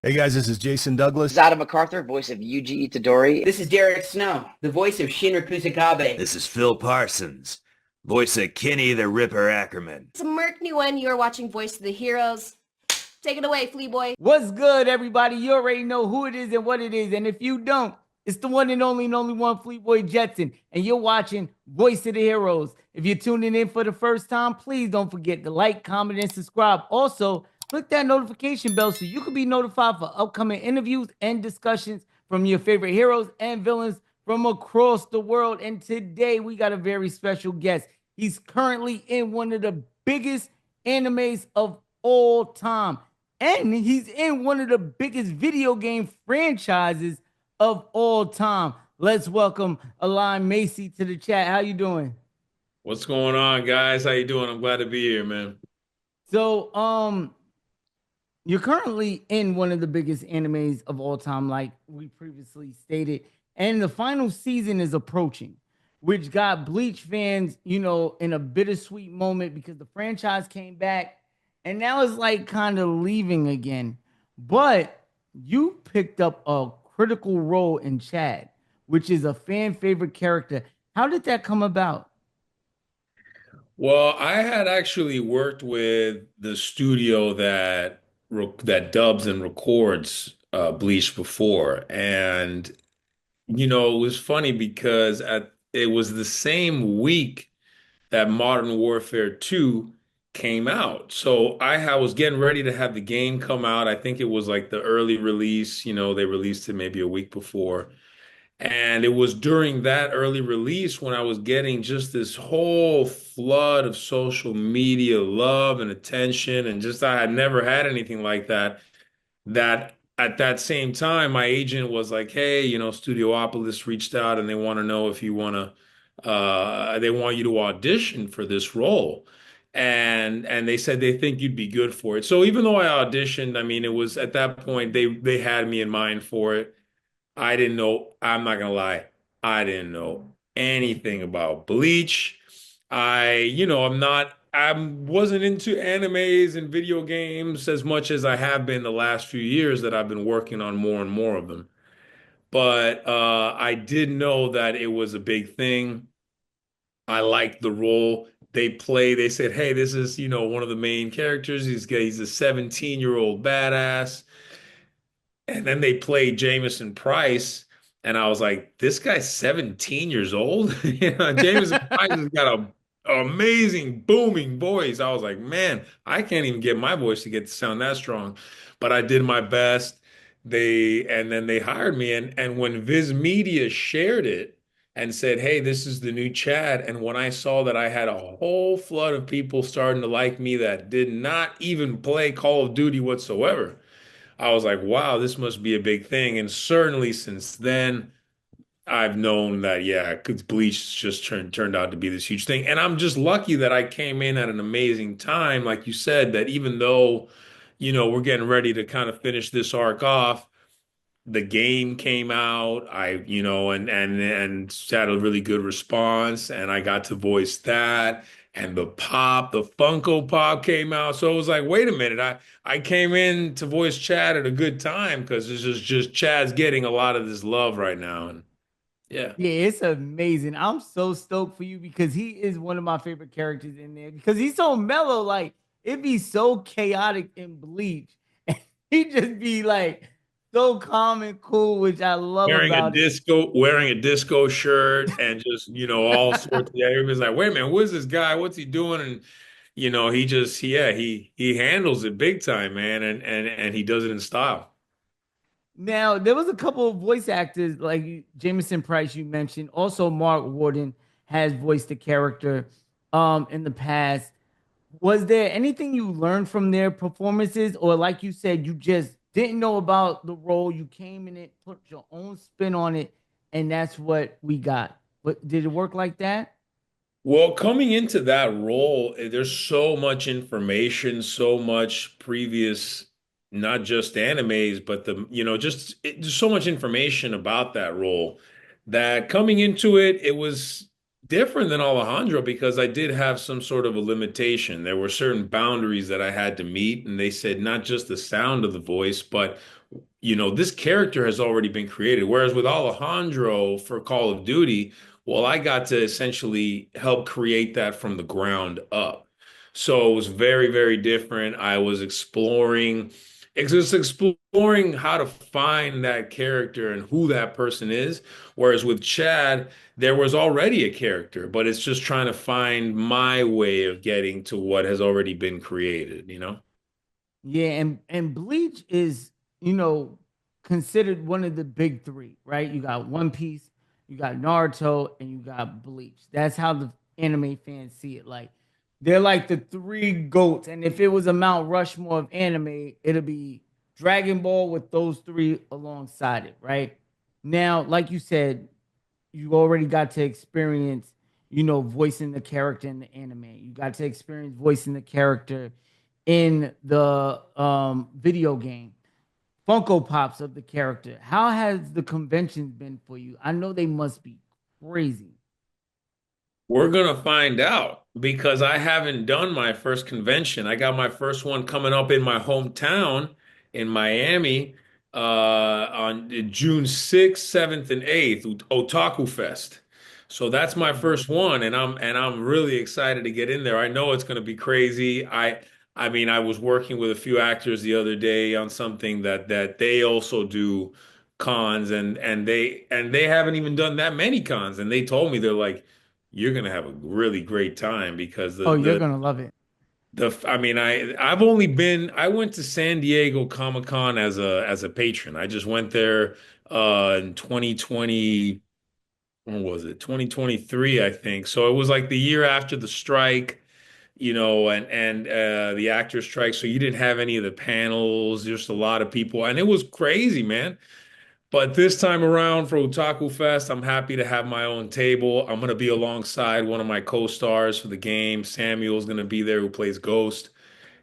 Hey guys, this is Jason Douglas. Sado MacArthur, voice of Yuji Itadori. This is Derek Snow, the voice of Shinra Kusakabe. This is Phil Parsons, voice of Kenny the Ripper Ackerman. It's Merc Nguyen. You're watching Voice of the Heroes. Take it away, Fleeboy. What's good, everybody? You already know who it is and what it is. And if you don't, it's the one and only one, Fleeboy Jetson. And you're watching Voice of the Heroes. If you're tuning in for the first time, please don't forget to like, comment, and subscribe. Also, click that notification bell so you can be notified for upcoming interviews and discussions from your favorite heroes and villains from across the world. And today we got a very special guest. He's currently in one of the biggest animes of all time. And he's in one of the biggest video game franchises of all time. Let's welcome Alain Mesa to the chat. How you doing? What's going on, guys? How you doing? I'm glad to be here, man. So, you're currently in one of the biggest animes of all time, like we previously stated, and the final season is approaching, which got Bleach fans, in a bittersweet moment because the franchise came back and now it's like kind of leaving again. But you picked up a critical role in Chad, which is a fan favorite character. How did that come about? Well, I had actually worked with the studio that dubs and records Bleach before, and it was funny because it was the same week that Modern Warfare 2 came out. So I was getting ready to have the game come out. I think it was like the early release, they released it maybe a week before. And it was during that early release when I was getting just this whole flood of social media love and attention. And just I had never had anything like that. That at that same time, my agent was like, hey, Studiopolis reached out and they want to know if you want they want you to audition for this role. And they said they think you'd be good for it. So even though I auditioned, I mean, it was at that point they had me in mind for it. I didn't know, I'm not gonna lie, I didn't know anything about Bleach. I wasn't into animes and video games as much as I have been the last few years that I've been working on more and more of them. But I did know that it was a big thing. I liked the role they said, hey, this is, one of the main characters. He's a 17-year-old badass. And then they played Jameson Price, and I was like, this guy's 17 years old. Jameson Price has got an amazing booming voice. I was like, man, I can't even get my voice to get to sound that strong. But I did my best. And then they hired me. And when Viz Media shared it and said, hey, this is the new Chad. And when I saw that I had a whole flood of people starting to like me that did not even play Call of Duty whatsoever, I was like, wow, this must be a big thing. And certainly since then, I've known that, yeah, because Bleach just turned out to be this huge thing. And I'm just lucky that I came in at an amazing time. Like you said, that even though, we're getting ready to kind of finish this arc off, the game came out, and had a really good response, and I got to voice that. And the Funko Pop came out. So it was like, wait a minute, I came in to voice Chad at a good time because this is just Chad's getting a lot of this love right now. And yeah. Yeah, it's amazing. I'm so stoked for you because he is one of my favorite characters in there because he's so mellow. Like, it'd be so chaotic in Bleach. And he'd just be like so calm and cool, which I love about it. Wearing a disco shirt and just, all sorts of, everybody's like, wait a minute, who's this guy? What's he doing? And, he handles it big time, man. And he does it in style. Now, there was a couple of voice actors like Jameson Price you mentioned. Also, Mark Warden has voiced the character in the past. Was there anything you learned from their performances, or like you said, you just didn't know about the role, you came in it, put your own spin on it, and that's what we got? But did it work like that? Well, coming into that role, there's so much information, so much previous, not just animes, but there's so much information about that role that coming into it, it was different than Alejandro because I did have some sort of a limitation. There were certain boundaries that I had to meet, and they said not just the sound of the voice, but this character has already been created. Whereas with Alejandro for Call of Duty, well, I got to essentially help create that from the ground up. So it was very, very different. I was exploring how to find that character and who that person is. Whereas with Chad, there was already a character, but it's just trying to find my way of getting to what has already been created, you know? Yeah, and Bleach is, considered one of the big three, right? You got One Piece, you got Naruto, and you got Bleach. That's how the anime fans see it. Like they're like the three goats. And if it was a Mount Rushmore of anime, it'll be Dragon Ball with those three alongside it, right? Now, like you said, you already got to experience, voicing the character in the anime. You got to experience voicing the character in the video game. Funko Pops of the character. How has the conventions been for you? I know they must be crazy. We're gonna find out because I haven't done my first convention. I got my first one coming up in my hometown in Miami on June 6th, 7th, and 8th, Otaku Fest. So that's my first one, and I'm really excited to get in there. I know it's gonna be crazy. I mean, I was working with a few actors the other day on something that they also do cons and they haven't even done that many cons, and they told me they're like you're gonna have a really great time because Oh, you're gonna love it. I mean I went to San Diego Comic-Con as a patron. I just went there in 2020, when was it? 2023, I think. So it was like the year after the strike, and the actor strike. So you didn't have any of the panels, just a lot of people, and it was crazy, man. But this time around for Otaku Fest, I'm happy to have my own table. I'm going to be alongside one of my co-stars for the game. Samuel's going to be there, who plays Ghost.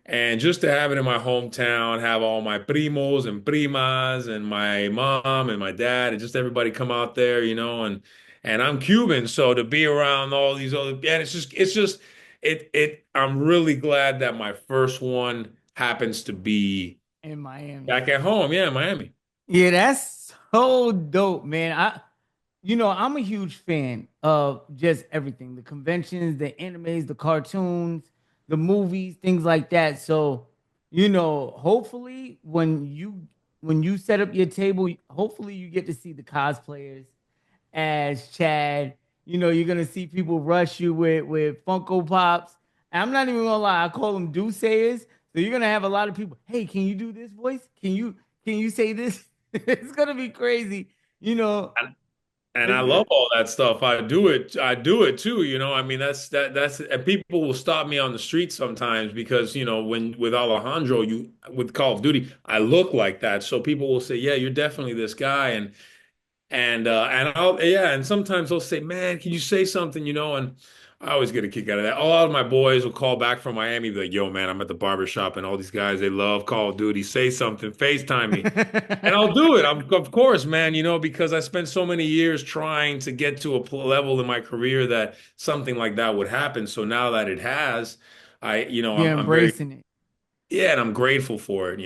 And just to have it in my hometown, have all my primos and primas and my mom and my dad and just everybody come out there, and I'm Cuban, so to be around all these other, and I'm really glad that my first one happens to be In Miami. back at home. Yeah, Miami. Yeah, that's so dope, man. I'm a huge fan of just everything, the conventions, the animes, the cartoons, the movies, things like that. So, hopefully when you set up your table, hopefully you get to see the cosplayers as Chad. You're gonna see people rush you with Funko Pops. And I'm not even gonna lie, I call them do sayers. So you're gonna have a lot of people. Hey, can you do this voice? Can you say this? It's gonna be crazy. You know, And I it's love good. all that stuff. I do it. I do it too. I mean, that's and people will stop me on the street sometimes because, when with Alejandro, with Call of Duty, I look like that. So people will say, "Yeah, you're definitely this guy." And I'll yeah, and sometimes they'll say, "Man, can you say something?" And I always get a kick out of that. A lot of my boys will call back from Miami, be like, "Yo, man, I'm at the barber shop, and all these guys they love Call of Duty. Say something, FaceTime me." And I'll do it. Of course, man, because I spent so many years trying to get to a level in my career that something like that would happen. So now that it has, You're I'm very, embracing it. yeah, and I'm grateful for it.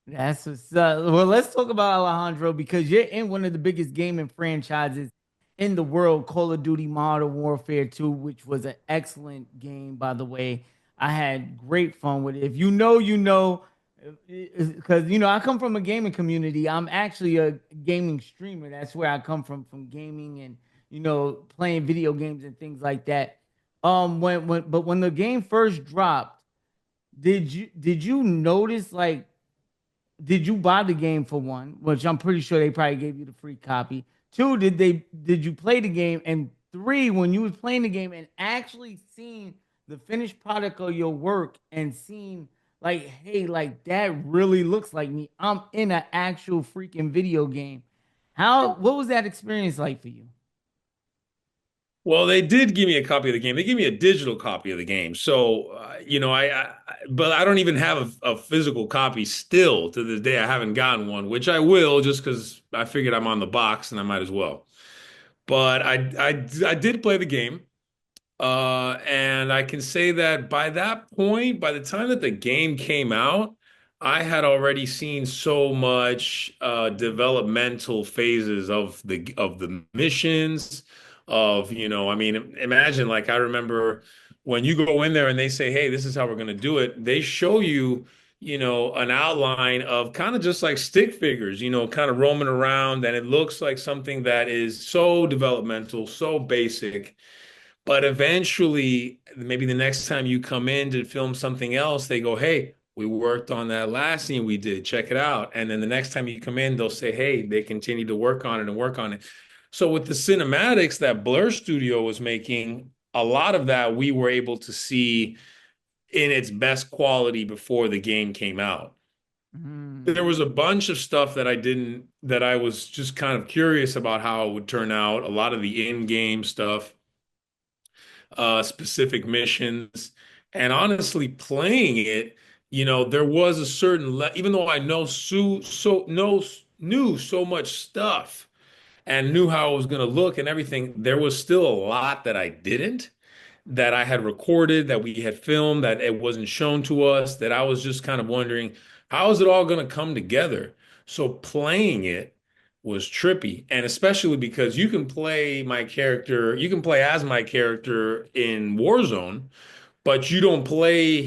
That's what's up. Well, let's talk about Alejandro because you're in one of the biggest gaming franchises in the world, Call of Duty Modern Warfare 2, which was an excellent game, by the way. I had great fun with it. If you know, you know, because I come from a gaming community. I'm actually a gaming streamer. That's where I come from gaming and playing video games and things like that. When the game first dropped, did you notice like did you buy the game for one, which I'm pretty sure they probably gave you the free copy? Two, did you play the game? And three, when you was playing the game and actually seeing the finished product of your work and seeing like, hey, like that really looks like me. I'm in an actual freaking video game. What was that experience like for you? Well, they did give me a copy of the game. They gave me a digital copy of the game. So, but I don't even have a physical copy still to this day. I haven't gotten one, which I will just because I figured I'm on the box and I might as well. But I did play the game. And I can say that by that point, by the time that the game came out, I had already seen so much developmental phases of the missions of, I mean, imagine like I remember when you go in there and they say, "Hey, this is how we're going to do it." They show you, an outline of kind of just like stick figures, kind of roaming around, and it looks like something that is so developmental, so basic. But eventually, maybe the next time you come in to film something else, they go, "Hey, we worked on that last scene we did. Check it out." And then the next time you come in, they'll say, "Hey, they continue to work on it and work on it." So with the cinematics that Blur Studio was making, a lot of that we were able to see in its best quality before the game came out. There was a bunch of stuff that that I was just kind of curious about how it would turn out. A lot of the in-game stuff, specific missions, and honestly, playing it, there was a certain even though I knew so much stuff and knew how it was going to look and everything, there was still a lot that I didn't, that I had recorded, that we had filmed, that it wasn't shown to us, that I was just kind of wondering, how is it all going to come together? So playing it was trippy. And especially because you can play as my character in Warzone, but you don't play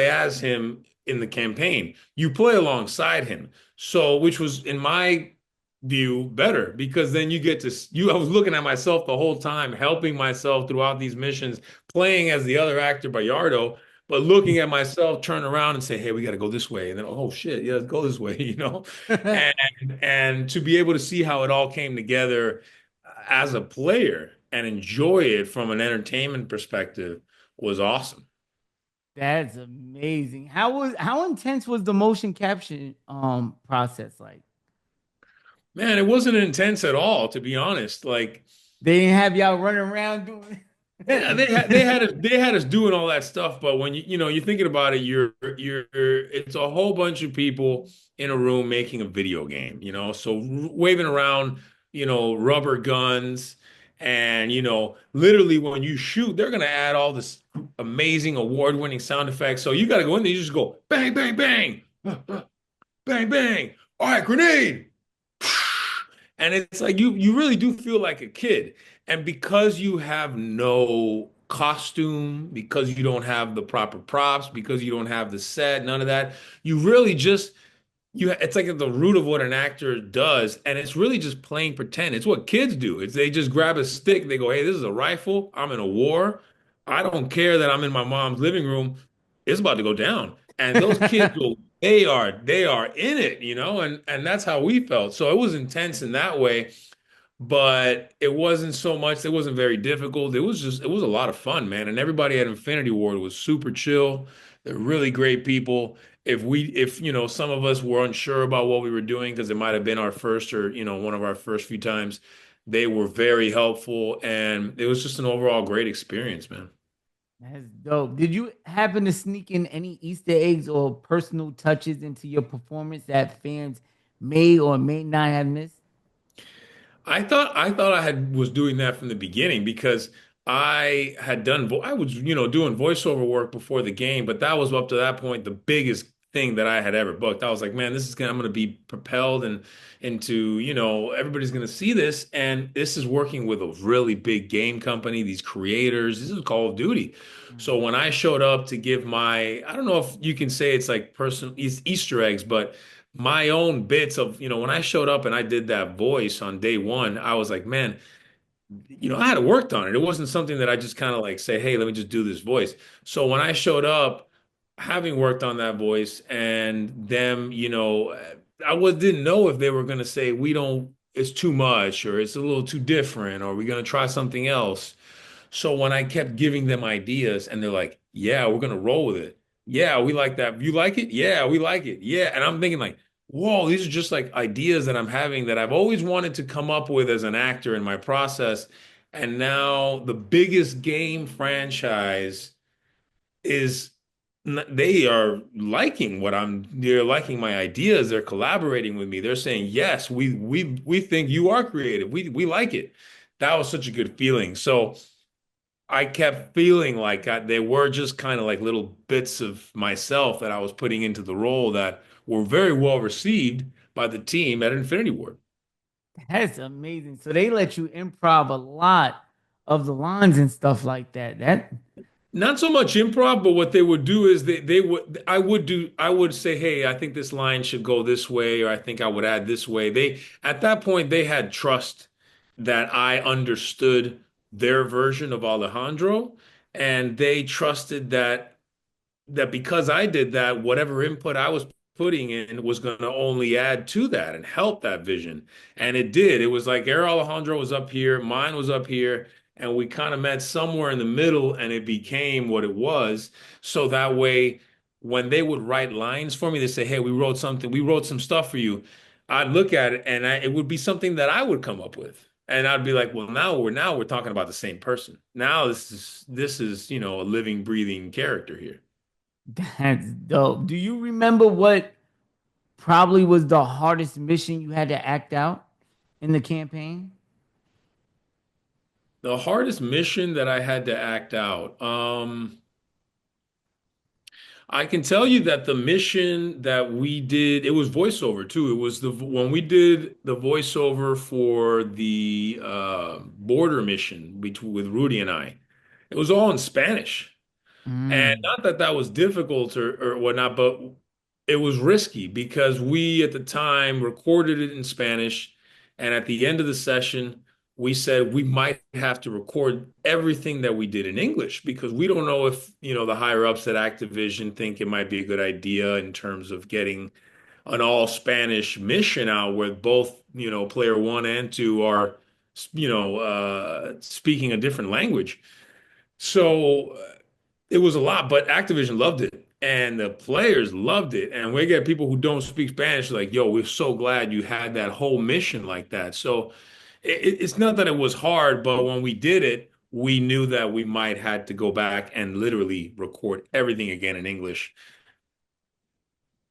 as him in the campaign. You play alongside him. So, which was in my view better because then I was looking at myself the whole time, helping myself throughout these missions, playing as the other actor, Bayardo, but looking at myself, turn around and say, "Hey, we got to go this way." And then, "Oh shit, yeah, let's go this way," And to be able to see how it all came together as a player and enjoy it from an entertainment perspective was awesome. That's amazing. How intense was the motion capture process like? Man, it wasn't intense at all, to be honest. Like, They didn't have y'all running around doing yeah, they had us doing all that stuff, but when you're thinking about it, it's a whole bunch of people in a room making a video game, so waving around, rubber guns, and literally when you shoot, they're gonna add all this amazing award-winning sound effects. So you got to go in there, you just go bang, bang, bang, bang, bang. All right, grenade. And it's like you really do feel like a kid. And because you have no costume, because you don't have the proper props, because you don't have the set, none of that, you really just it's like at the root of what an actor does, and it's really just playing pretend. It's what kids do. It's they just grab a stick, they go, "Hey, this is a rifle. I'm in a war. I don't care that I'm in my mom's living room. It's about to go down." And those kids will they are in it, and that's how we felt. So it was intense in that way, but it wasn't so much, it wasn't very difficult. It was a lot of fun, man. And everybody at Infinity Ward was super chill. They're really great people. If some of us were unsure about what we were doing because it might have been our first or, one of our first few times, they were very helpful. And it was just an overall great experience, man. That's dope. Did you happen to sneak in any Easter eggs or personal touches into your performance that fans may or may not have missed? I was doing that from the beginning because I was doing voiceover work before the game, but that was up to that point the biggest thing that I had ever booked. I was like, man, I'm gonna be propelled and into, everybody's gonna see this, and this is working with a really big game company, these creators. This is Call of Duty. So when I showed up to give I don't know if you can say it's like personal Easter eggs, but my own bits of, when I showed up and I did that voice on day one, I was like, man, I had worked on it. It wasn't something that I just kind of like say, "Hey, let me just do this voice." So when I showed up, having worked on that voice and them, didn't know if they were going to say, it's too much, or it's a little too different, or we're going to try something else. So when I kept giving them ideas and they're like, "Yeah, we're going to roll with it. Yeah, we like that. You like it? Yeah, we like it. Yeah." And I'm thinking like, whoa, these are just like ideas that I'm having that I've always wanted to come up with as an actor in my process. And now the biggest game franchise is they are liking they're liking my ideas. They're collaborating with me. They're saying, "Yes, we think you are creative. We like it." That was such a good feeling. So I kept feeling like they were just kind of like little bits of myself that I was putting into the role that were very well received by the team at Infinity Ward. That's amazing. So they let you improv a lot of the lines and stuff like that. That Not so much improv, but what they would do is they would I would say, hey, I think this line should go this way, or I think I would add this way. They at that point they had trust that I understood their version of Alejandro, and they trusted that because I did that, whatever input I was putting in was going to only add to that and help that vision. And it did. It was like Air Alejandro was up here, mine was up here, and we kind of met somewhere in the middle, and it became what it was. So that way, when they would write lines for me, they say, "Hey, we wrote something, we wrote some stuff for you." I'd look at it, and it would be something that I would come up with. And I'd be like, well, now we're talking about the same person. Now this is, a living, breathing character here. that's dope. Do you remember what probably was the hardest mission you had to act out in the campaign? The hardest mission that I had to act out. I can tell you that the mission that we did, it was voiceover too. It was the when we did the voiceover for the border mission between with Rudy and I. It was all in Spanish. And Mm. not that that was difficult or whatnot, but it was risky because we at the time recorded it in Spanish. And at the end of the session, we said we might have to record everything that we did in English because we don't know if, the higher ups at Activision think it might be a good idea in terms of getting an all Spanish mission out where both, player one and two are, speaking a different language. So it was a lot, but Activision loved it and the players loved it. And we get people who don't speak Spanish like, yo, we're so glad you had that whole mission like that. So it's not that it was hard, but when we did it, we knew that we might had to go back and literally record everything again in English.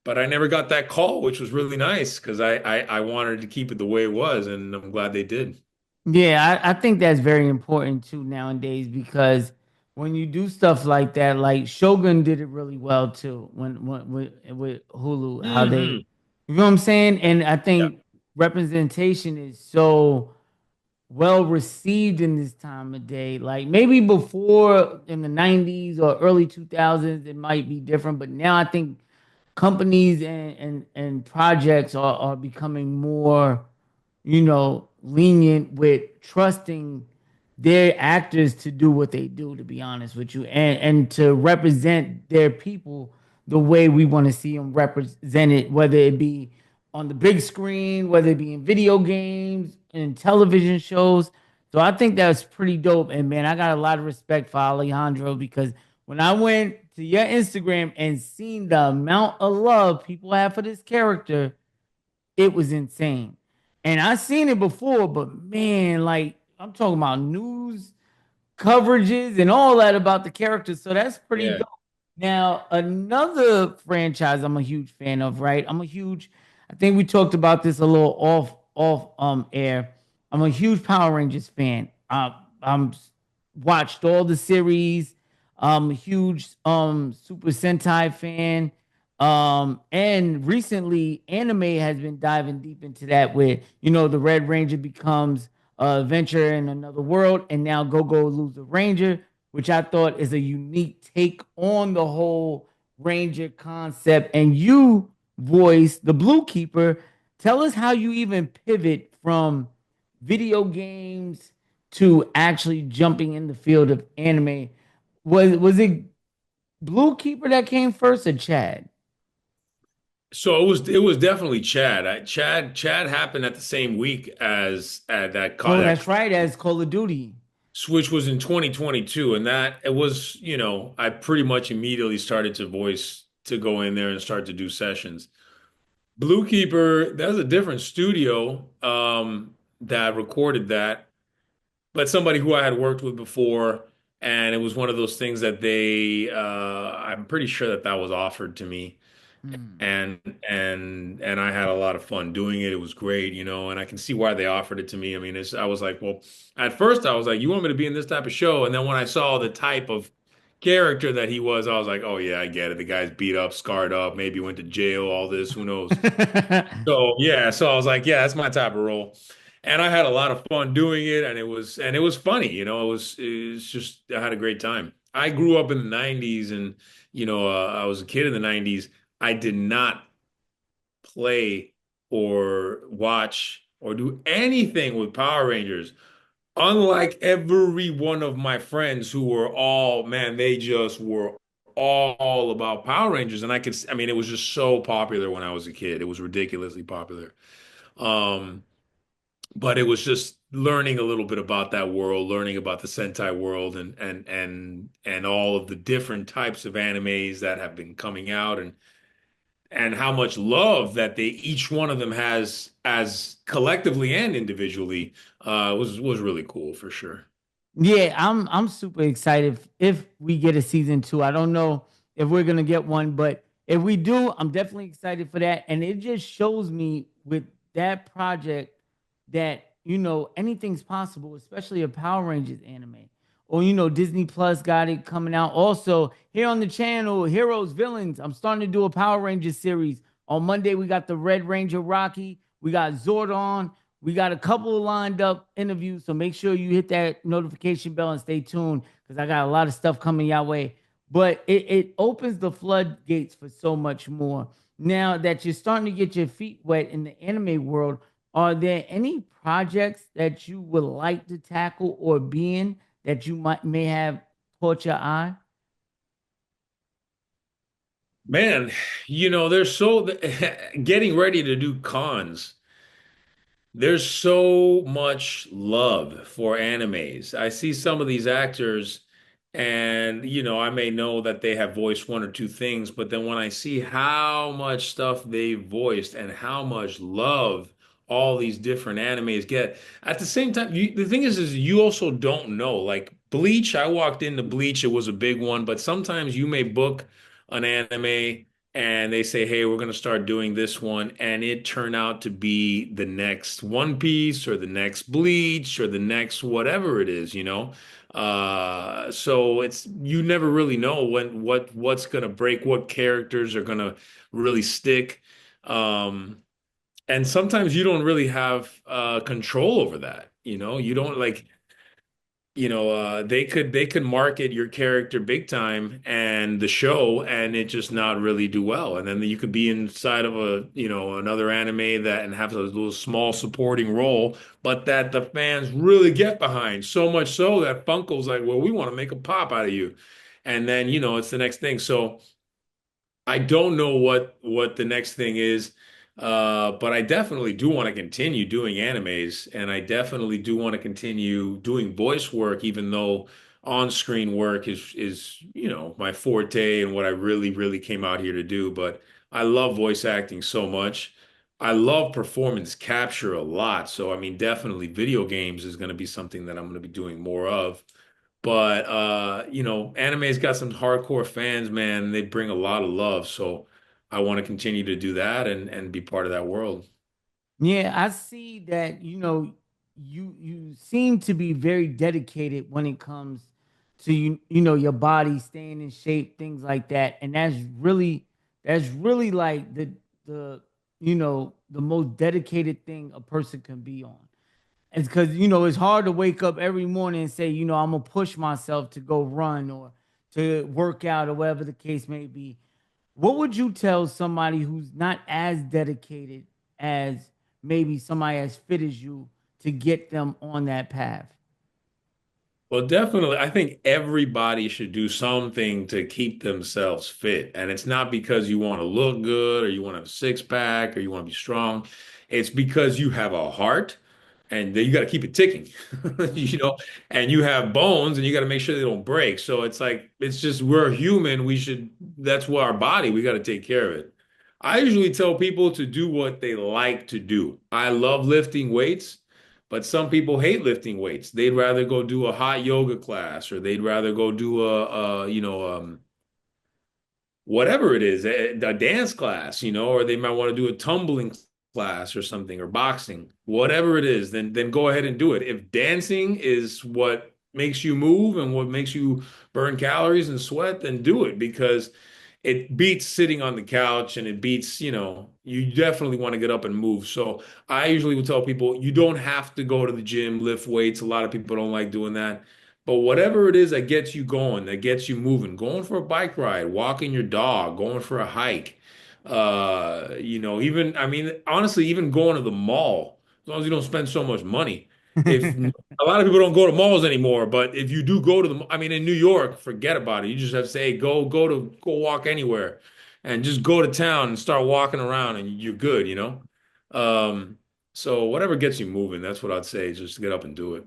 But I never got that call, which was really nice because I wanted to keep it the way it was, and I'm glad they did. Yeah, I think that's very important too nowadays because when you do stuff like that, like Shogun did it really well too when with Hulu, how they, Hmm. you know what I'm saying? And I Yeah. think representation is so well received in this time of day. Like maybe before in the 90s or early 2000s, it might be different, but now I think companies and projects are becoming more, lenient with trusting their actors to do what they do, to be honest with you, and to represent their people the way we want to see them represented, whether it be on the big screen, whether it be in video games and television shows. So I think that's pretty dope. And man, I got a lot of respect for Alejandro because when I went to your Instagram and seen the amount of love people have for this character, it was insane. And I seen it before, but man, like I'm talking about news coverages and all that about the characters. So that's pretty Yeah. dope. Now, another franchise I'm a huge fan of, right? I think we talked about this a little off air. I'm a huge Power Rangers fan. I'm watched all the series. I'm a huge Super Sentai fan. And recently anime has been diving deep into that where, the Red Ranger becomes adventure in another world, and now Go Lose the Ranger, which I thought is a unique take on the whole Ranger concept. And you voice the Blue Keeper. Tell us how you even pivot from video games to actually jumping in the field of anime. Was it Blue Keeper that came first or Chad? So it was definitely Chad. Chad happened at the same week as Oh, that that's right, as Call of Duty. switch was in 2022, and that it was, I pretty much immediately started to voice to go in there and start to do sessions. Blue Keeper, that's a different studio that recorded that, but somebody who I had worked with before, and it was one of those things that I'm pretty sure that that was offered to me. Mm. and I had a lot of fun doing it. It was great, and I can see why they offered it to me. I mean, I was like, well, at first I was like, you want me to be in this type of show? And then when I saw the type of character that he was, I was like, oh yeah, I get it. The guy's beat up, scarred up, maybe went to jail, all this, who knows? So yeah, so I was like, yeah, that's my type of role. And I had a lot of fun doing it, and it was funny, it was just I had a great time. I grew up in the 90s, and I was a kid in the 90s. I did not play or watch or do anything with Power Rangers. Unlike every one of my friends who were all, man, they just were all about Power Rangers. And I mean, it was just so popular when I was a kid. It was ridiculously popular. Um, but it was just learning a little bit about that world, learning about the Sentai world and all of the different types of animes that have been coming out and how much love that each one of them has as collectively and individually was really cool for sure. Yeah, I'm super excited if we get a season 2. I don't know if we're gonna get one, but if we do, I'm definitely excited for that. And it just shows me with that project that anything's possible, especially a Power Rangers anime. Or Disney Plus got it coming out. Also, here on the channel, Heroes Villains. I'm starting to do a Power Rangers series. On Monday, we got the Red Ranger Rocky. We got Zordon. We got a couple of lined up interviews. So make sure you hit that notification bell and stay tuned because I got a lot of stuff coming your way. But it opens the floodgates for so much more. Now that you're starting to get your feet wet in the anime world, are there any projects that you would like to tackle or be in that you may have caught your eye? Man, they're so getting ready to do cons. There's so much love for animes. I see some of these actors, and I may know that they have voiced one or two things, but then when I see how much stuff they've voiced and how much love all these different animes get, at the same time, the thing is you also don't know. Like Bleach, I walked into Bleach, it was a big one, but sometimes you may book an anime and they say, hey, we're going to start doing this one, and it turned out to be the next One Piece or the next Bleach or the next whatever it is. So you never really know what's going to break, what characters are going to really stick. And sometimes you don't really have control over that. You don't like they could market your character big time and the show and it just not really do well. And then you could be inside of another anime that and have a little small supporting role, but that the fans really get behind. So much so that Funko's like, well, we want to make a pop out of you. And then, it's the next thing. So I don't know what the next thing is, but I definitely do want to continue doing animes, and I definitely do want to continue doing voice work, even though on-screen work is my forte and what I really, really came out here to do. But I love voice acting so much. I love performance capture a lot. So I mean, definitely video games is going to be something that I'm going to be doing more of. But anime's got some hardcore fans, man. They bring a lot of love. So I want to continue to do that and be part of that world. Yeah, I see that, you seem to be very dedicated when it comes to your body staying in shape, things like that. And that's really like the most dedicated thing a person can be on. It's because it's hard to wake up every morning and say, I'm gonna push myself to go run or to work out or whatever the case may be. What would you tell somebody who's not as dedicated as maybe somebody as fit as you to get them on that path? Well, definitely, I think everybody should do something to keep themselves fit. And it's not because you want to look good or you want to have a six pack or you want to be strong. It's because you have a heart and then you got to keep it ticking, and you have bones and you got to make sure they don't break. So it's like, it's just, we're human. That's what our body, we got to take care of it. I usually tell people to do what they like to do. I love lifting weights. But some people hate lifting weights. They'd rather go do a hot yoga class, or they'd rather go do whatever it is, a dance class, or they might want to do a tumbling class or something, or boxing, whatever it is, then go ahead and do it. If dancing is what makes you move and what makes you burn calories and sweat, then do it because it beats sitting on the couch and it beats, you definitely want to get up and move. So I usually would tell people you don't have to go to the gym, lift weights. A lot of people don't like doing that. But whatever it is that gets you going, that gets you moving, going for a bike ride, walking your dog, going for a hike, even, I mean, honestly, even going to the mall, as long as you don't spend so much money. If a lot of people don't go to malls anymore, but if you do go to I mean, in New York, forget about it. You just have to say, hey, go walk anywhere and just go to town and start walking around and you're good. So whatever gets you moving, that's what I'd say, just get up and do it.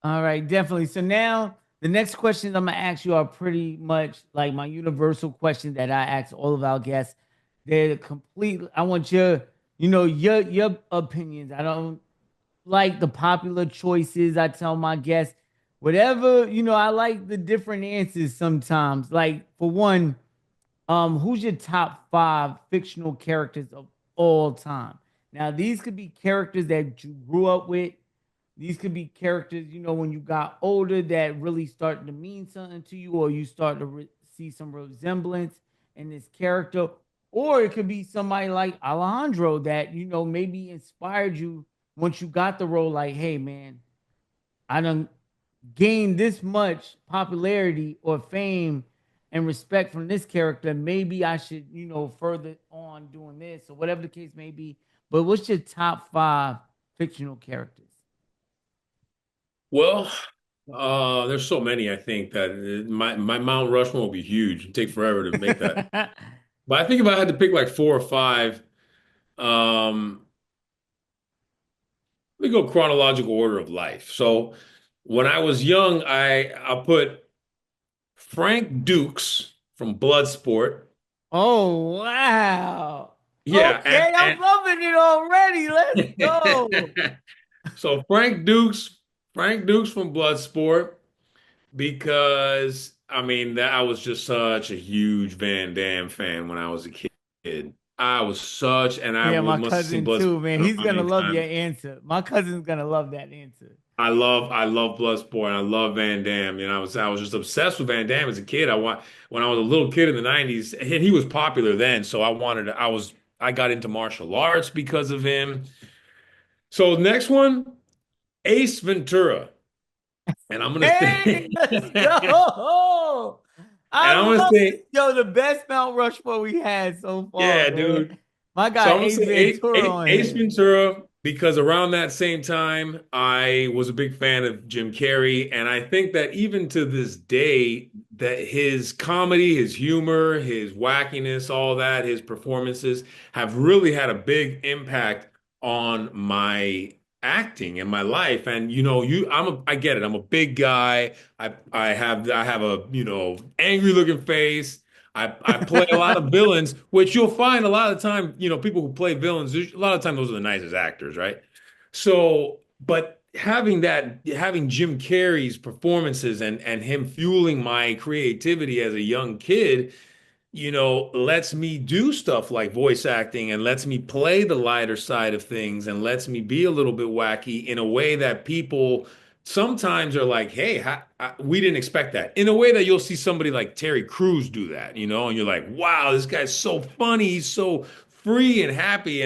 All right, definitely. So now the next questions I'm gonna ask you are pretty much like my universal questions that I ask all of our guests. They're complete. I want your opinions. I don't like the popular choices. I tell my guests, whatever, I like the different answers sometimes. Like for one, who's your top 5 fictional characters of all time? Now, these could be characters that you grew up with. These could be characters, when you got older that really started to mean something to you, or you start to see some resemblance in this character. Or it could be somebody like Alejandro that, maybe inspired you once you got the role, like, hey, man, I done gained this much popularity or fame and respect from this character. Maybe I should, further on doing this or whatever the case may be. But what's your top 5 fictional characters? Well, there's so many, I think that my Mount Rushmore will be huge. It'd take forever to make that. But I think if I had to pick like 4 or 5, um, let me go chronological order of life. So when I was young, I'll put Frank Dukes from Bloodsport. Oh, wow. Yeah, Okay, I'm loving it already. Let's go. So Frank Dukes from Bloodsport, because I mean that I was just such a huge Van Damme fan when I was a kid. I was such, and Yeah, my must have seen cousin too, Bloodsport man. I don't He's know how gonna many love your times. answer. My cousin's gonna love that answer. I love Bloodsport. I love Van Damme. I was just obsessed with Van Damme as a kid. When I was a little kid in the 90s, and he was popular then, so I got into martial arts because of him. So next one, Ace Ventura. And I'm gonna Hey, say let's go. and I I'm gonna love this. say, Yo, the best Mount Rushmore we had so far, yeah, man. dude. My So guy I'm gonna Ace say Ventura on Ace here. Ventura because around that same time, I was a big fan of Jim Carrey, and I think that even to this day, that his comedy, his humor, his wackiness, all that, his performances have really had a big impact on my acting in my life. And I get it. I'm a big guy. I have a angry looking face. I play a lot of villains, which you'll find a lot of time, people who play villains, a lot of time those are the nicest actors, right? So, but having Jim Carrey's performances and him fueling my creativity as a young kid, lets me do stuff like voice acting and lets me play the lighter side of things and lets me be a little bit wacky in a way that people sometimes are like, hey, we didn't expect that. In a way that you'll see somebody like Terry Crews do that, and you're like, wow, this guy's so funny. He's so free and happy.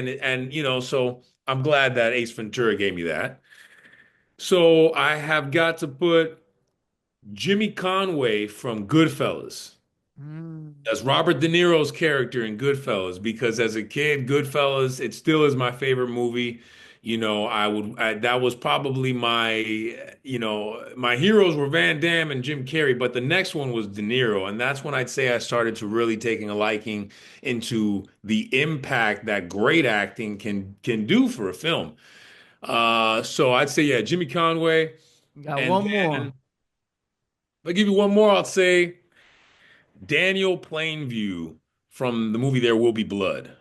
So I'm glad that Ace Ventura gave me that. So I have got to put Jimmy Conway from Goodfellas Mm. as Robert De Niro's character in Goodfellas, because as a kid, Goodfellas, it still is my favorite movie. That was probably my heroes were Van Damme and Jim Carrey, but the next one was De Niro. And that's when I'd say I started to really taking a liking into the impact that great acting can do for a film. So I'd say, yeah, Jimmy Conway. Got And one more. then if I give you one more, I'll say Daniel Plainview from the movie There Will Be Blood.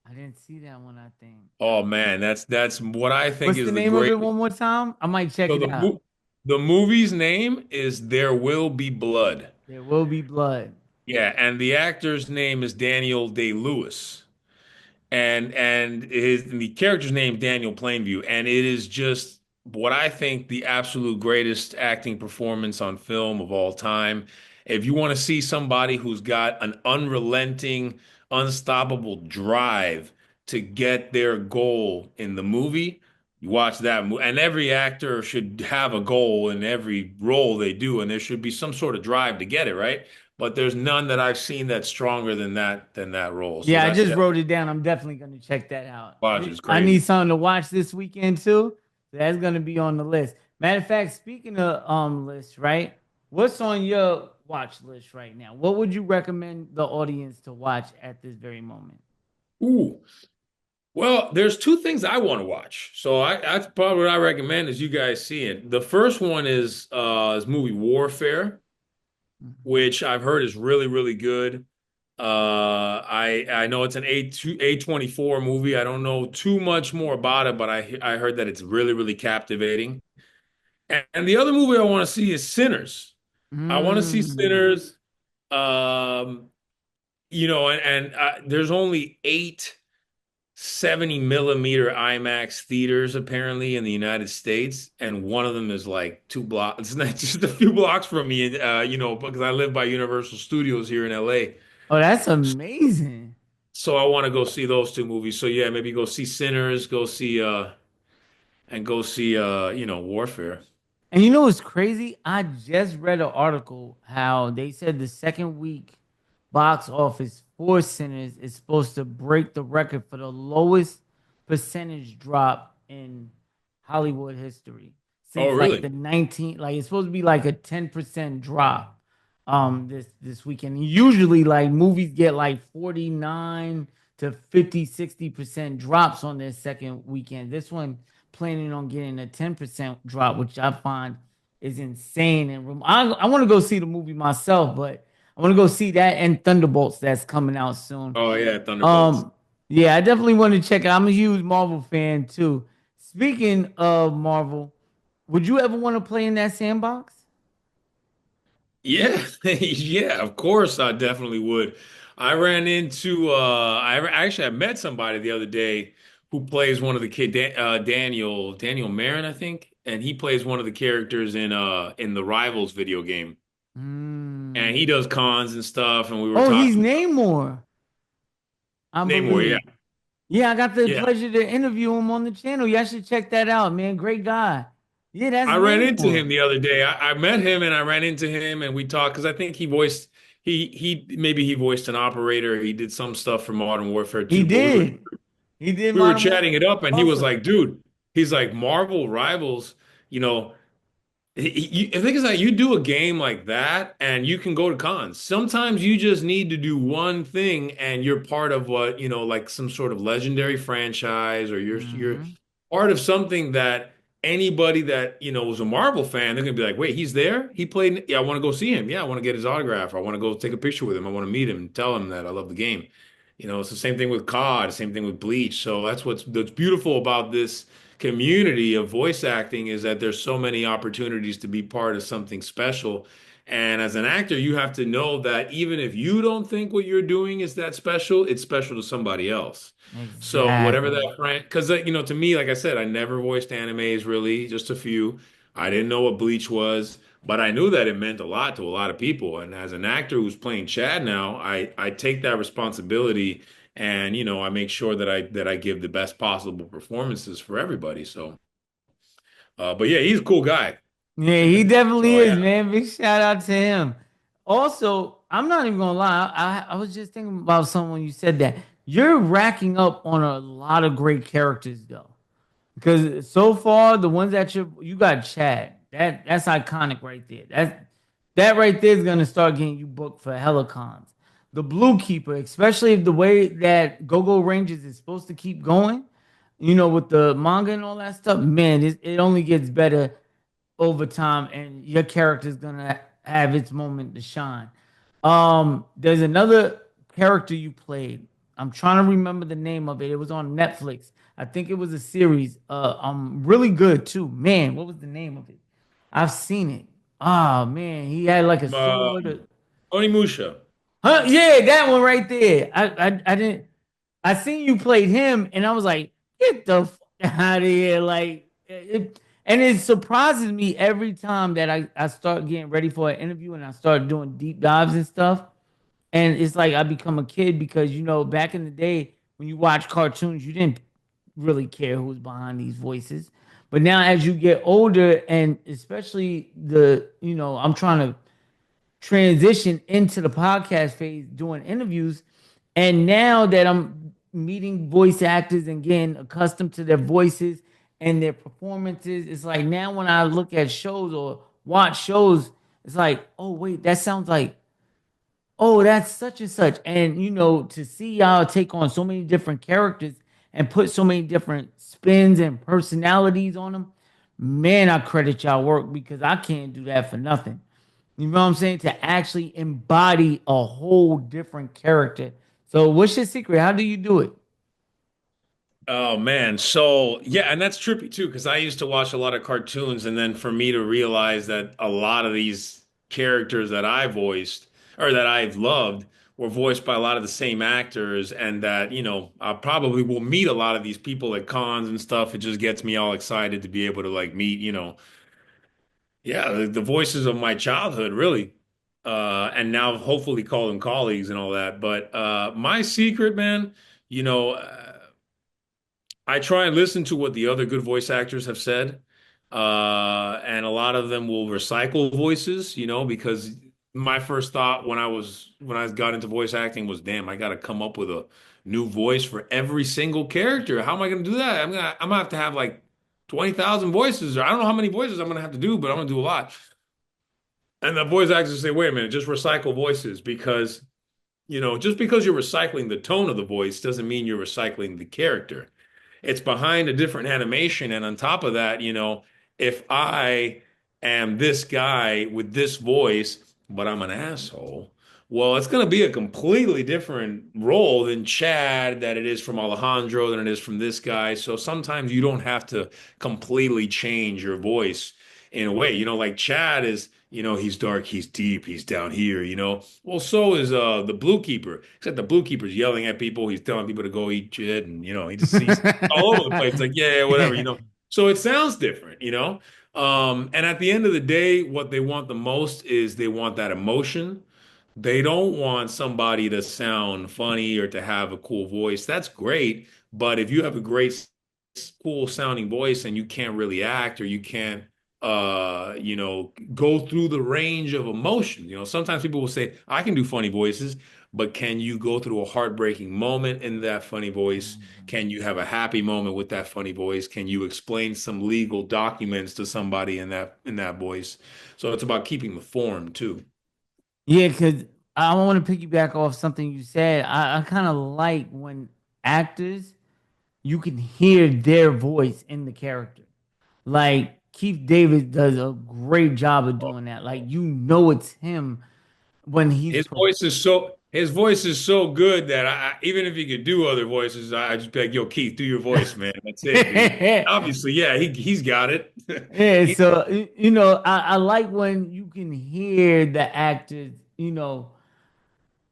I didn't see that one, I think. Oh man, that's what I think What's is the the name of great. it one more time? I might check So it out. the movie's name is There Will Be Blood. There will be blood. Yeah, and the actor's name is Daniel Day-Lewis. And the character's name Daniel Plainview, and it is just what I think the absolute greatest acting performance on film of all time. If you want to see somebody who's got an unrelenting, unstoppable drive to get their goal in the movie, you watch that movie. And every actor should have a goal in every role they do, and there should be some sort of drive to get it, right? But there's none that I've seen that's stronger than that role. So Yeah, I that's just definitely wrote it down. I'm definitely gonna check that out. watch. It's I need crazy. something to watch this weekend too. That's gonna be on the list. Matter of fact, speaking of lists, right? What's on your watch list right now? What would you recommend the audience to watch at this very moment? Ooh. Well, there's two things I want to watch. So that's probably what I recommend is you guys see it. The first one is this movie Warfare, which I've heard is really, really good. I know it's an A24 movie. I don't know too much more about it, but I heard that it's really, really captivating. And the other movie I want to see is Sinners. I want to see Mm. Sinners. Um, and there's only 8 70 millimeter IMAX theaters apparently in the United States, and one of them is like 2 blocks. It's not just a few blocks from me, because I live by Universal Studios here in LA. Oh, that's amazing. So I want to go see those two movies. So yeah, maybe go see Sinners, go see Warfare. And you know what's crazy? I just read an article how they said the second week box office for Sinners is supposed to break the record for the lowest percentage drop in Hollywood history Oh, since like really? the 19, like it's supposed to be like a 10% drop this weekend. Usually like movies get like 49 to 50, 60% drops on their second weekend. This one planning on getting a 10% drop, which I find is insane. And I want to go see the movie myself, but I want to go see that and Thunderbolts that's coming out soon. Oh yeah, Thunderbolts. Um, yeah, I definitely want to check it. I'm a huge Marvel fan too. Speaking of Marvel, would you ever want to play in that sandbox? Yeah, yeah, of course I definitely would. I ran into actually I met somebody the other day who plays one of the Daniel Marin, I think, and he plays one of the characters in the Rivals video game. And he Mm. does cons and stuff, and we were Oh, he's talking Namor, I Namor, yeah. believe. Yeah, I got the Yeah. pleasure to interview him on the channel. Y'all should check that out, man. Great guy. Yeah, that's I ran into him Namor. the other day. I met him and I ran into him and we talked because I think he voiced an operator. He did some stuff for Modern Warfare He 2, but we were did. He did we were Modern chatting it Warfare up and he was also. like, dude, he's like Marvel Rivals, you know, I think it's like you do a game like that and you can go to cons. Sometimes you just need to do one thing and you're part of what, like some sort of legendary franchise or you're Hmm. part of something that anybody that, was a Marvel fan, they're gonna be like, wait, he's there? He played, yeah, I want to go see him. Yeah, I want to get his autograph. I want to go take a picture with him. I want to meet him and tell him that I love the game. It's the same thing with COD, same thing with Bleach. So that's beautiful about this community of voice acting is that there's so many opportunities to be part of something special. And as an actor, you have to know that even if you don't think what you're doing is that special, it's special to somebody else. So whatever Exactly. that friend, because to me, like I said, I never voiced animes really, just a few. I didn't know what Bleach was, but I knew that it meant a lot to a lot of people. And as an actor who's playing Chad now, I take that responsibility and I make sure that I give the best possible performances for everybody. So, but yeah, he's a cool guy. Yeah, he definitely So is, yeah, man. Big shout out to him. Also, I'm not even gonna lie. I was just thinking about someone you said that you're racking up on a lot of great characters though. Because so far, the ones that you got Chad. That's iconic right there. That right there is gonna start getting you booked for Helicons. The Blue Keeper, especially if the way that Go Rangers is supposed to keep going, with the manga and all that stuff, man, it only gets better over time, and your character's gonna have its moment to shine. There's another character you played. I'm trying to remember the name of it. It was on Netflix. I think it was a series. Really good too. Man, what was the name of it? I've seen it. Oh man, he had like a sword. Onimusha. Huh? Yeah, that one right there. I didn't. I seen you played him, and I was like, get the fuck out of here! Like, and it surprises me every time that I start getting ready for an interview and I start doing deep dives and stuff. And it's like I become a kid because back in the day when you watch cartoons, you didn't really care who was behind these voices. But now as you get older, and especially I'm trying to transition into the podcast phase doing interviews. And now that I'm meeting voice actors and getting accustomed to their voices and their performances, it's like now when I look at shows or watch shows, it's like, oh, wait, that sounds like, oh, that's such and such. And, to see y'all take on so many different characters and put so many different spins and personalities on them, man, I credit y'all work because I can't do that for nothing. You know what I'm saying? To actually embody a whole different character. So, what's your secret? How do you do it? Oh man, so yeah, and that's trippy too, because I used to watch a lot of cartoons, and then for me to realize that a lot of these characters that I voiced or that I've loved were voiced by a lot of the same actors, and that, I probably will meet a lot of these people at cons and stuff. It just gets me all excited to be able to like meet, yeah, the voices of my childhood, really. And now hopefully call them colleagues and all that. But my secret, man, you know. I try and listen to what the other good voice actors have said. And a lot of them will recycle voices, because my first thought when I got into voice acting was, damn, I got to come up with a new voice for every single character. How am I going to do that? I'm gonna have to have like 20,000 voices, or I don't know how many voices I'm gonna have to do, but I'm gonna do a lot. And the voice actors say, wait a minute, just recycle voices because, just because you're recycling the tone of the voice doesn't mean you're recycling the character. It's behind a different animation. And on top of that, if I am this guy with this voice, but I'm an asshole, well, it's going to be a completely different role than Chad, that it is from Alejandro, than it is from this guy. So sometimes you don't have to completely change your voice in a way. Like Chad is, he's dark, he's deep, he's down here. Well, so is the Blue Keeper. Except the Blue Keeper's yelling at people, he's telling people to go eat shit, and he's all over the place. Like, yeah, whatever. So it sounds different. And at the end of the day, what they want the most is they want that emotion. They don't want somebody to sound funny or to have a cool voice. That's great, but if you have a great, cool sounding voice and you can't really act, or you can't go through the range of emotion. Sometimes people will say, I can do funny voices, but can you go through a heartbreaking moment in that funny voice? Can you have a happy moment with that funny voice? Can you explain some legal documents to somebody in that voice? So it's about keeping the form too. Yeah, because I want to piggyback off something you said. I kind of like when actors, you can hear their voice in the character. Like Keith David does a great job of doing that. Like it's him when he's His voice is so good that even if he could do other voices, I just be like, yo, Keith, do your voice, man. That's it, dude. Obviously, yeah, he's got it. Yeah, so I like when you can hear the actors,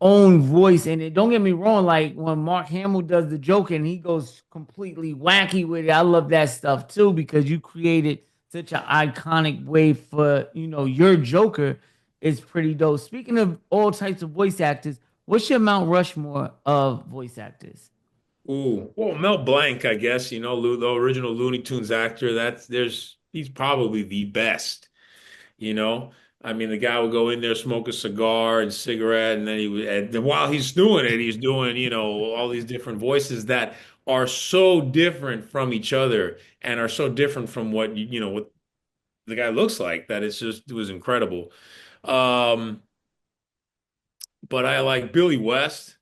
own voice in it. Don't get me wrong, like when Mark Hamill does the Joker and he goes completely wacky with it, I love that stuff too because you created such an iconic way for your Joker is pretty dope. Speaking of all types of voice actors, what's your Mount Rushmore of voice actors? Ooh, well, Mel Blanc, I guess, the original Looney Tunes actor. He's probably the best. You know, I mean, the guy would go in there, smoke a cigar and cigarette, and then and while he's doing it, he's doing, all these different voices that are so different from each other and are so different from what the guy looks like, that it was incredible. Um, but I like Billy West.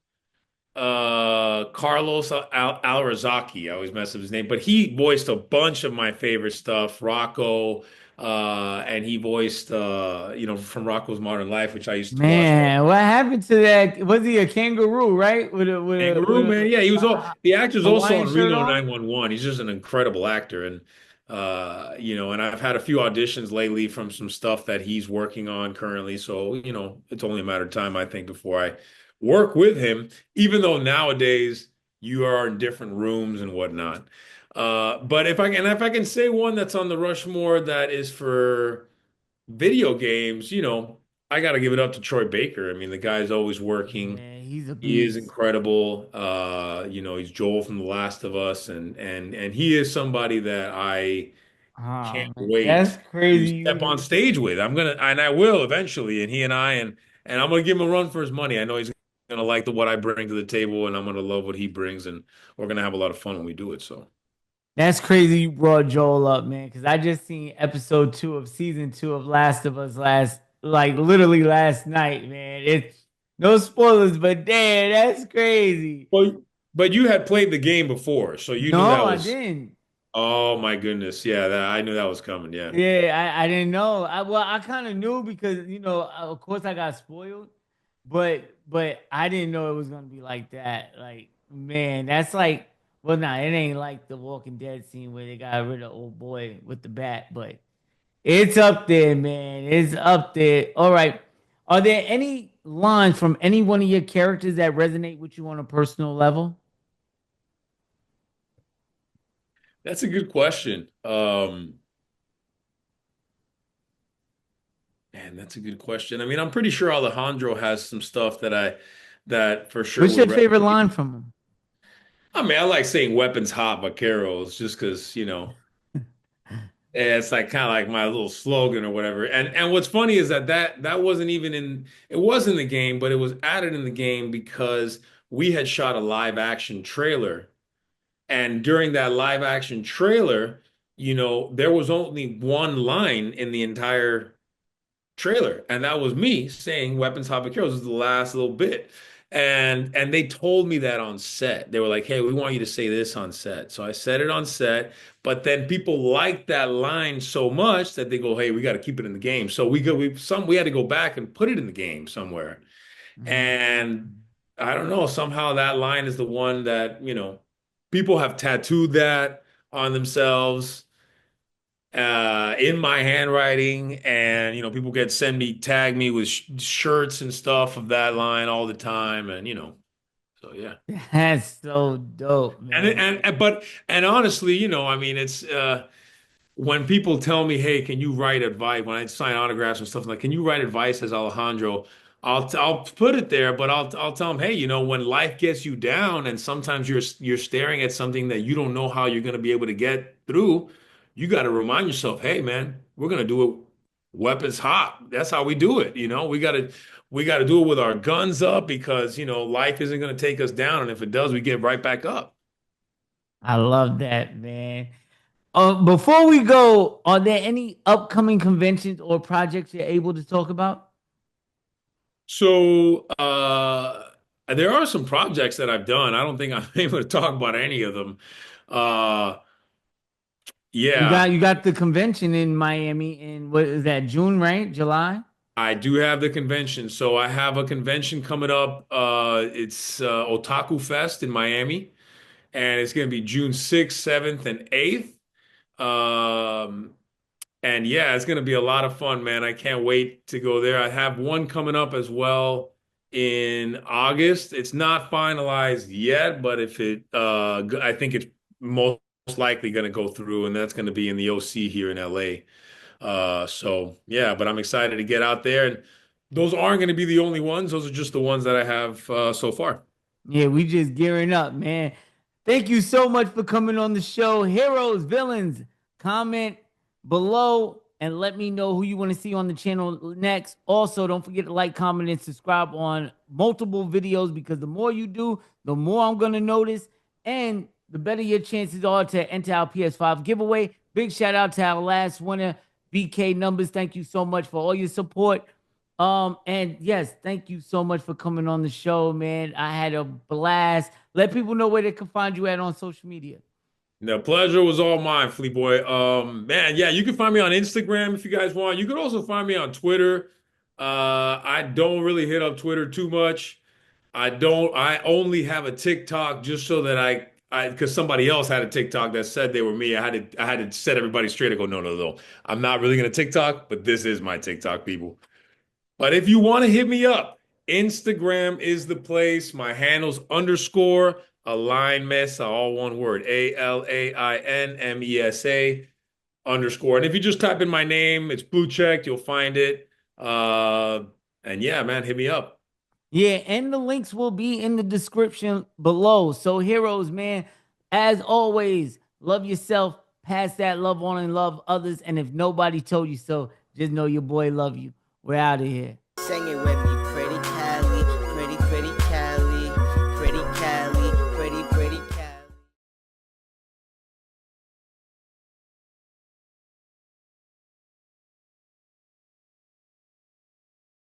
Carlos Alrazaki. I always mess up his name, but he voiced a bunch of my favorite stuff. Rocco, and he voiced, from Rocco's Modern Life, which I used to watch. Man, what happened to that? Was he a kangaroo, right? Kangaroo, man. Yeah, he was the actor's also Hawaiian on shirt Reno on? 911. He's just an incredible actor, and And I've had a few auditions lately from some stuff that he's working on currently. So, it's only a matter of time, I think, before I work with him, even though nowadays you are in different rooms and whatnot. But if I can say one that's on the Rushmore that is for video games, I got to give it up to Troy Baker. I mean, the guy's always working. Man, he's a He is beast. incredible. He's Joel from The Last of Us, and he is somebody that I can't Oh man, that's wait to crazy. step on stage with. And I will eventually, and he and I, and I'm gonna give him a run for his money. I know he's gonna like what I bring to the table, and I'm gonna love what he brings, and we're gonna have a lot of fun when we do it. So. That's crazy you brought Joel up, man, because I just seen episode 2 of season 2 of Last of Us literally last night, man. It's no spoilers, but damn, that's crazy. Well, but you had played the game before, so you knew No, that I was. didn't. Oh my goodness, yeah, I knew that was coming. Yeah. Yeah, I didn't know. I kind of knew because of course I got spoiled, but I didn't know it was gonna be like that. Like, man, that's like, well, nah, it ain't like the Walking Dead scene where they got rid of old boy with the bat, but it's up there, man. It's up there. All right. Are there any lines from any one of your characters that resonate with you on a personal level? That's a good question. Man, that's a good question. I mean, I'm pretty sure Alejandro has some stuff that for sure What's would your favorite resonate. line from him? I mean, I like saying weapons hot vaqueros just because, it's like kind of like my little slogan or whatever. And what's funny is that wasn't even it was in the game, but it was added in the game because we had shot a live action trailer. And during that live action trailer, there was only one line in the entire trailer, and that was me saying "Weapons, Hot Heroes" was the last little bit, and they told me that on set. They were like, "Hey, we want you to say this on set." So I said it on set, but then people liked that line so much that they go, "Hey, we got to keep it in the game." So we had to go back and put it in the game somewhere, and Mm. I don't know. Somehow that line is the one that people have tattooed that on themselves in my handwriting, and people tag me with shirts and stuff of that line all the time, and so yeah. That's so dope, and man. and honestly, I mean, it's when people tell me, "Hey, can you write advice?" When I sign autographs and stuff like, "Can you write advice as Alejandro?" I'll put it there, but I'll tell them, "Hey, when life gets you down, and sometimes you're staring at something that you don't know how you're going to be able to get through, you got to remind yourself, hey, man, we're going to do it weapons hot. That's how we do it. We got to do it with our guns up because life isn't going to take us down, and if it does, we get right back up." I love that, man. Before we go, are there any upcoming conventions or projects you're able to talk about? So there are some projects that I've done. I don't think I'm able to talk about any of them. Uh, You yeah, got you got the convention in Miami in what is that, June, right? July? I do have the convention. So I have a convention coming up. It's Otaku Fest in Miami, and it's going to be June 6th, 7th, and 8th. Um, And yeah, it's going to be a lot of fun, man. I can't wait to go there. I have one coming up as well in August. It's not finalized yet, but I think it's most likely going to go through, and that's going to be in the OC here in LA. So yeah, but I'm excited to get out there, and those aren't going to be the only ones. Those are just the ones that I have so far. Yeah, we just gearing up, man. Thank you so much for coming on the show. Heroes, villains, comment below and let me know who you want to see on the channel next. Also, don't forget to like, comment, and subscribe on multiple videos because the more you do, the more I'm going to notice and the better your chances are to enter our PS5 giveaway. Big shout out to our last winner, BK Numbers. Thank you so much for all your support. And yes, thank you so much for coming on the show, man. I had a blast. Let people know where they can find you at on social media. The pleasure was all mine, Fleeboy. Man, yeah, you can find me on Instagram if you guys want. You can also find me on Twitter. I don't really hit up Twitter too much. I only have a TikTok just so that because somebody else had a TikTok that said they were me. I had to set everybody straight. I go, no, no, no. I'm not really gonna TikTok, but this is my TikTok, people. But if you want to hit me up, Instagram is the place. My handle's _ Alain Mesa, all one word, ALAINMESA _. And if you just type in my name, it's blue checked, you'll find it. And yeah, man, hit me up. Yeah, and the links will be in the description below. So, heroes, man, as always, love yourself, pass that love on and love others. And if nobody told you so, just know your boy love you. We're out of here. Sing it with me.